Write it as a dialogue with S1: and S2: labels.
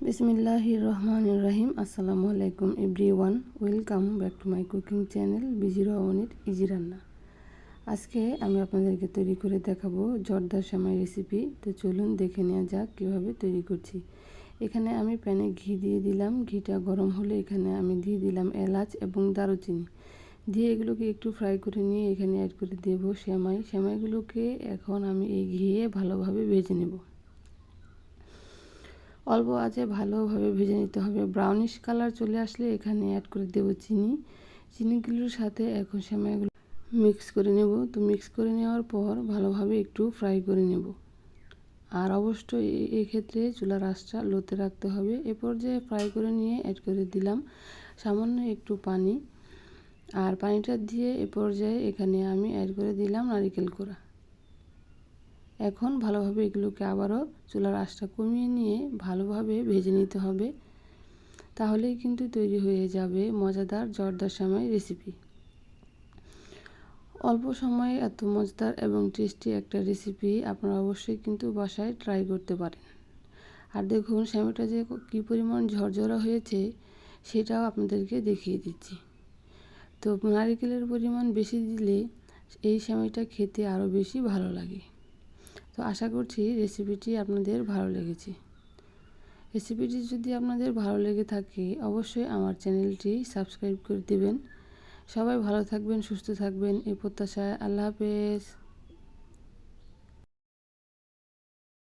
S1: বিসমিল্লাহির রহমানির রহিম। আসসালামু আলাইকুম everyone, welcome back to my cooking channel busy রহমানির ইজি রান্না। আজকে আমি আপনাদেরকে তৈরি করে দেখাবো জর্দার সেমাই রেসিপি। তো চলুন দেখে নেওয়া যাক কীভাবে তৈরি করছি। এখানে আমি প্যানে ঘি দিয়ে দিলাম। ঘিটা গরম হলে এখানে আমি দিয়ে দিলাম এলাচ এবং দারুচিনি দিয়ে এগুলোকে একটু ফ্রাই করে নিয়ে এখানে অ্যাড করে দেব সেমাইগুলোকে এখন আমি এই ঘিয়ে ভালোভাবে ভেজে নেব। অল্প আঁচে ভালোভাবে ভেজে নিতে হবে। ব্রাউনিশ কালার চলে আসলে এখানে অ্যাড করে দেব চিনিগুলোর সাথে এখন সেমাইগুলো মিক্স করে নেব। তো মিক্স করে নেওয়ার পর ভালোভাবে একটু ফ্রাই করে নেব। আর অবশ্যই এক্ষেত্রে চুলার আঁচটা লোতে রাখতে হবে। এ পর্যায়ে ফ্রাই করে নিয়ে অ্যাড করে দিলাম সামান্য একটু পানি। আর পানিটা দিয়ে এ পর্যায়ে এখানে আমি অ্যাড করে দিলাম নারকেল কোড়া। এখন ভালোভাবে এগুলোকে আবারও চুলার আঁচটা কমিয়ে নিয়ে ভালোভাবে ভেজে নিতে হবে। তাহলেই কিন্তু তৈরি হয়ে যাবে মজাদার জর্দার সেমাই রেসিপি। অল্প সময়ে এত মজাদার এবং টেস্টি একটা রেসিপি আপনারা অবশ্যই কিন্তু বাসায় ট্রাই করতে পারেন। আর দেখুন সেমাইটা যে কী পরিমাণ ঝরঝরা হয়েছে সেটাও আপনাদেরকে দেখিয়ে দিচ্ছি। তো নারকেলের পরিমাণ বেশি দিলে এই সেমাইটা খেতে আরও বেশি ভালো লাগে। তো আশা করছি রেসিপিটি আপনাদের ভালো লেগেছে। রেসিপিটি যদি আপনাদের ভালো লেগে থাকে অবশ্যই আমার চ্যানেলটি সাবস্ক্রাইব করে দেবেন। সবাই ভালো থাকবেন, সুস্থ থাকবেন এই প্রত্যাশায়। আল্লাহ হাফেজ।